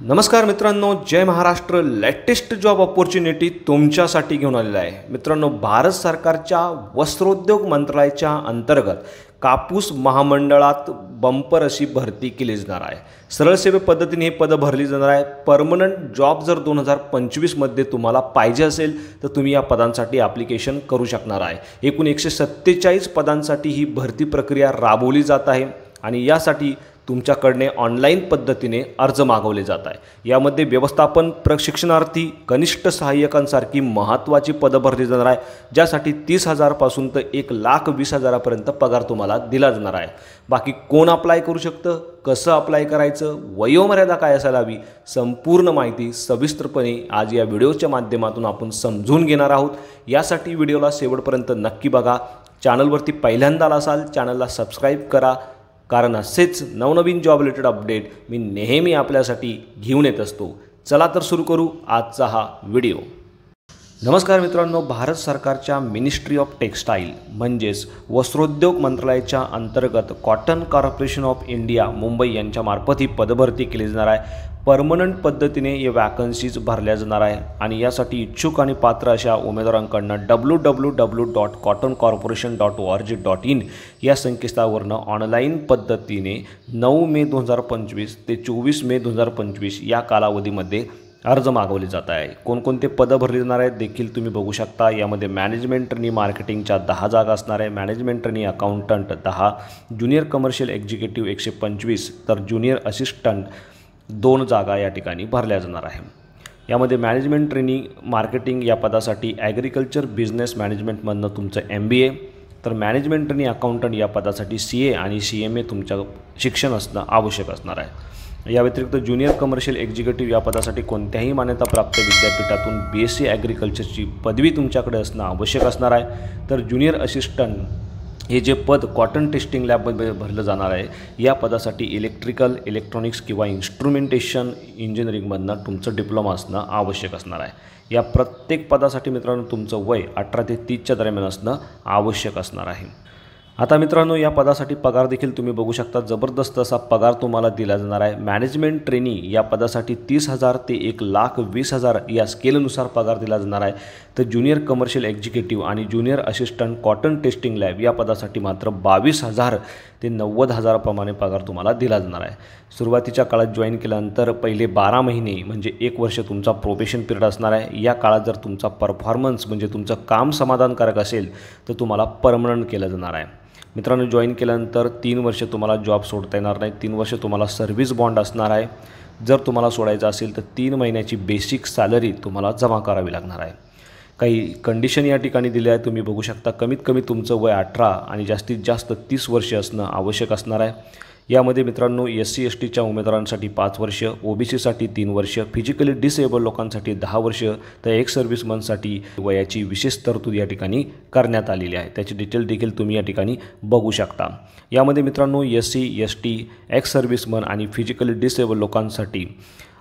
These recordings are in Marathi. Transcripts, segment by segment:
नमस्कार मित्रांनो, जय महाराष्ट्र. लेटेस्ट जॉब अपॉर्च्युनिटी तुमच्यासाठी घेऊन आलेला आहे. मित्रांनो, भारत सरकारच्या वस्त्रोद्योग मंत्रालयाच्या अंतर्गत कापूस महामंडळात बंपर अशी भरती केली जाणार आहे. सरळ सेवे पद्धतीने ही पदं भरली जाणार आहे. परमनंट जॉब जर 2025मध्ये तुम्हाला पाहिजे असेल तर तुम्ही या पदांसाठी ॲप्लिकेशन करू शकणार आहे. एकूण 147 पदांसाठी ही भरती प्रक्रिया राबवली जात आहे आणि यासाठी तुमच्याकडने ऑनलाईन पद्धतीने अर्ज मागवले जात आहे. यामध्ये व्यवस्थापन प्रशिक्षणार्थी, कनिष्ठ सहाय्यकांसारखी महत्त्वाची पदं भरली जाणार आहे, ज्यासाठी 30,000 पासून तर 1,20,000पर्यंत पगार तुम्हाला दिला जाणार आहे. बाकी कोण अप्लाय करू शकतं, कसं अप्लाय करायचं, वयोमर्यादा काय असायला हवी, संपूर्ण माहिती सविस्तरपणे आज या व्हिडिओच्या माध्यमातून आपण समजून घेणार आहोत. यासाठी व्हिडिओला शेवटपर्यंत नक्की बघा. चॅनलवरती पहिल्यांदा आला असाल चॅनलला सबस्क्राईब करा, कारण असेच नवनवीन जॉब रिलेटेड अपडेट मी नेहमी आपल्यासाठी घेऊन येत असतो. चला तर सुरू करू आजचा हा व्हिडिओ. नमस्कार मित्रांनो, भारत सरकारच्या मिनिस्ट्री ऑफ टेक्स्टाईल म्हणजेच वस्त्रोद्योग मंत्रालयाच्या अंतर्गत cotton corporation of India Mumbai यांच्यामार्फत ही पदभरती केली जाणार आहे. परमनंट पद्धतीने या वॅकन्सीज भरल्या जाणार आहे आणि यासाठी इच्छुक आणि पात्र अशा उमेदवारांकडनं www.cottoncorporation.org.in या संकेतस्थळावरनं ऑनलाईन पद्धतीने 9 मे 2025 ते 24 मे 2025 या कालावधीमध्ये अर्ज मागवले जात आहे. कोणकोणते पदं भरली जाणार आहेत देखील तुम्ही बघू शकता. यामध्ये मॅनेजमेंट ट्रेनी मार्केटिंगच्या 10 जागा असणार आहे, management trainee accountant 10, junior commercial executive 125, तर ज्युनियर असिस्टंट 2 जागा या ठिकाणी भरल्या जाणार आहे. यामध्ये मॅनेजमेंट ट्रेनी मार्केटिंग या पदासाठी ॲग्रिकल्चर बिझनेस मॅनेजमेंटमधनं तुमचं MBA, तर मॅनेजमेंट ट्रेनी अकाउंटंट या पदासाठी CA आणि CMA तुमचं शिक्षण असणं आवश्यक असणार आहे. या व्यतिरिक्त ज्युनियर कमर्शियल एक्झिक्युटिव्ह या पदासाठी कोणत्याही मान्यताप्राप्त विद्यापीठातून BSc ॲग्रिकल्चरची पदवी तुमच्याकडे असणं आवश्यक असणार आहे. तर ज्युनियर असिस्टंट हे जे पद कॉटन टेस्टिंग लॅबमध्ये भरलं जाणार आहे, या पदासाठी इलेक्ट्रिकल, इलेक्ट्रॉनिक्स किंवा इन्स्ट्रुमेंटेशन इंजिनिअरिंगमधनं तुमचं डिप्लोमा असणं आवश्यक असणार आहे. या प्रत्येक पदासाठी मित्रांनो तुमचं वय 18 ते 30च्या दरम्यान असणं आवश्यक असणार आहे. आता मित्रांनो, या पदासाठी पगार देखील तुम्ही बघू शकता. जबरदस्त असा पगार तुम्हाला दिला जाणार आहे. मॅनेजमेंट ट्रेनी या पदासाठी 30,000 ते 1,20,000 या स्केलनुसार पगार दिला जाणार आहे. तर ज्युनियर कमर्शियल एक्झिक्युटिव्ह आणि junior assistant cotton testing lab या पदासाठी मात्र 22,000 ते 90,000 प्रमाणे पगार तुम्हाला दिला जाणार आहे. सुरुवातीच्या काळात जॉईन केल्यानंतर पहिले 12 महिने म्हणजे 1 वर्ष तुमचा प्रोबेशन पिरियड असणार आहे. या काळात जर तुमचा परफॉर्मन्स म्हणजे तुमचं काम समाधानकारक असेल तर तुम्हाला परमनंट केलं जाणार आहे. मित्रांनो, जॉईन केल्यानंतर 3 वर्ष तुम्हाला जॉब सोडता येणार नाही. 3 वर्ष तुम्हाला सर्व्हिस बॉन्ड असणार आहे. जर तुम्हाला सोडायचं असेल तर 3 महिन्याची बेसिक सॅलरी तुम्हाला जमा करावी लागणार आहे. काही कंडिशन या ठिकाणी दिल्या आहे, तुम्ही बघू शकता. कमीत कमी तुमचं वय 18 आणि जास्तीत जास्त 30 वर्ष असणं आवश्यक असणार आहे. यामध्ये मित्रांनो SC STच्या उमेदवारांसाठी 5 वर्ष, OBCसाठी 3 वर्ष, फिजिकली डिसेबल लोकांसाठी 10 वर्ष, तर एक्स सर्व्हिसमनसाठी वयाची विशेष तरतूद या ठिकाणी करण्यात आलेली आहे. त्याची डिटेल देखील तुम्ही या ठिकाणी बघू शकता. यामध्ये मित्रांनो SC ST, एक्स सर्व्हिसमन आणि फिजिकली डिसेबल लोकांसाठी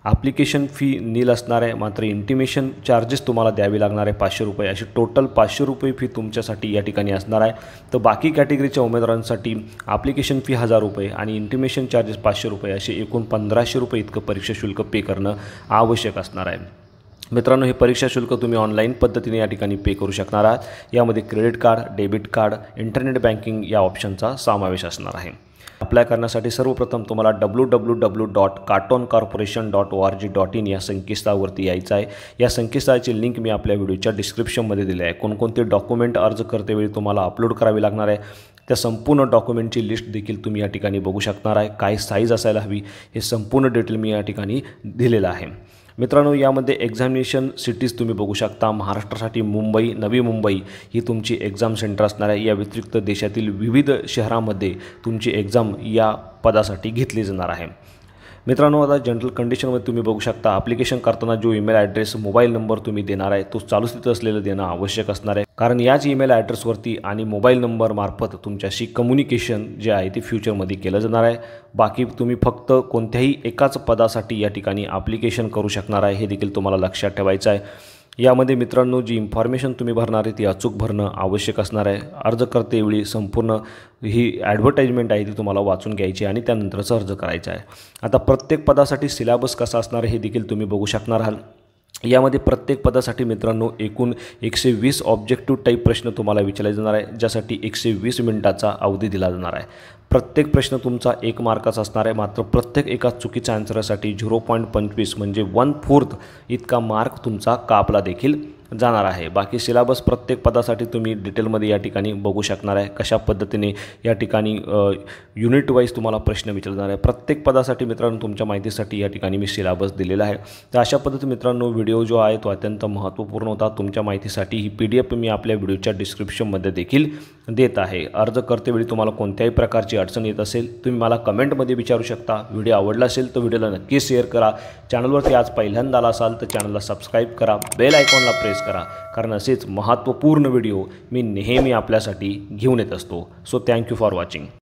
ॲप्लिकेशन फी नील असणार आहे. मात्र इंटिमेशन चार्जेस तुम्हाला द्यावे लागणार आहे 500 रुपये. अशी टोटल 500 रुपये फी तुमच्यासाठी या ठिकाणी असणार आहे. तर बाकी कॅटेगरीच्या उमेदवारांसाठी ॲप्लिकेशन फी 1,000 रुपये आणि इंटिमेशन चार्जेस 500 रुपये असे एकूण 1,500 रुपये इतकं परीक्षा शुल्क पे करणं आवश्यक असणार आहे. मित्रांनो, हे परीक्षा शुल्क तुम्ही ऑनलाईन पद्धतीने या ठिकाणी पे करू शकणार आहात. यामध्ये credit card, debit card, internet banking या ऑप्शनचा समावेश असणार आहे. अप्लाय करण्यासाठी सर्वप्रथम तुम्हाला www.cottoncorporation.org.in या संकेतस्थळावरती यायचं आहे. या संकेतस्थळाची लिंक मी आपल्या व्हिडिओच्या डिस्क्रिप्शनमध्ये दिली आहे. कोणकोणते डॉक्युमेंट अर्ज करतेवेळी तुम्हाला अपलोड करावे लागणार आहे, त्या संपूर्ण डॉक्युमेंटची लिस्ट देखील तुम्ही या ठिकाणी बघू शकणार आहे. काय साईज असायला हवी हे संपूर्ण डिटेल मी या ठिकाणी दिलेलं आहे. मित्रांनो, यामध्ये एक्झामिनेशन सिटीज तुम्ही बघू शकता. महाराष्ट्रासाठी मुंबई, नवी मुंबई ही तुमची एक्झाम सेंटर असणार आहे. या व्यतिरिक्त देशातील विविध शहरांमध्ये तुमची एक्झाम या पदासाठी घेतली जाणार आहे. मित्रांनो, आता जनरल कंडिशनमध्ये तुम्ही बघू शकता. ॲप्लिकेशन करताना जो ईमेल ॲड्रेस, मोबाईल नंबर तुम्ही देणार आहे तो चालू स्थितीत असलेलं देणं आवश्यक असणार आहे. कारण याच ईमेल ॲड्रेसवरती आणि मोबाईल नंबरमार्फत तुमच्याशी कम्युनिकेशन जे आहे ते फ्युचरमध्ये केलं जाणार आहे. बाकी तुम्ही फक्त कोणत्याही एकाच पदासाठी या ठिकाणी ॲप्लिकेशन करू शकणार आहे, हे देखील तुम्हाला लक्षात ठेवायचं आहे. यामध्ये मित्रांनो जी इन्फॉर्मेशन तुम्ही भरणार आहे ती अचूक भरणं आवश्यक असणार आहे. अर्ज करतेवेळी संपूर्ण ही ॲडव्हर्टाईजमेंट आहे ती तुम्हाला वाचून घ्यायची आणि त्यानंतरच अर्ज करायचा आहे. आता प्रत्येक पदासाठी सिलेबस कसा असणार आहे हे देखील तुम्ही बघू शकणार आहात. यामध्ये प्रत्येक पदासाठी मित्रांनो एकूण 120 ऑब्जेक्टिव्ह टाईप प्रश्न तुम्हाला विचारले जाणार आहे, ज्यासाठी 120 मिनिटाचा अवधी दिला जाणार आहे. प्रत्येक प्रश्न तुमचा 1 मार्काचा असणार आहे. मात्र प्रत्येक एका चुकीच्या आन्सरसाठी 0.25 म्हणजे 1/4 इतका मार्क तुमचा कापला देखील जाणार आहे. बाकी सिलेबस प्रत्येक पदासाठी तुम्ही डिटेलमध्ये या ठिकाणी बघू शकणार आहे. कशा पद्धतीने या ठिकाणी युनिट वाईज तुम्हाला प्रश्न विचारले जाणार आहे. प्रत्येक पदासाठी मित्रांनो तुमच्या माहितीसाठी या ठिकाणी मी सिलेबस दिलेला आहे. तर अशा पद्धतीने मित्रांनो व्हिडिओ जो आहे तो अत्यंत महत्त्वपूर्ण होता. तुमच्या माहितीसाठी ही PDF मी आपल्या व्हिडिओच्या डिस्क्रिप्शनमध्ये देखील देत आहे. अर्ज करतेवेळी तुम्हाला कोणत्याही प्रकारची अडचण येत असेल तुम्ही मला कमेंटमध्ये विचारू शकता. व्हिडिओ आवडला असेल तर व्हिडिओला नक्की शेअर करा. चॅनलवरती आज पहिल्यांदा आला असाल तर चॅनलला सबस्क्राईब करा, बेल आयकॉनला प्रेस करा, कारण असेच महत्त्वपूर्ण व्हिडिओ मी नेहमी आपल्यासाठी घेऊन येत असतो. So thank you for watching.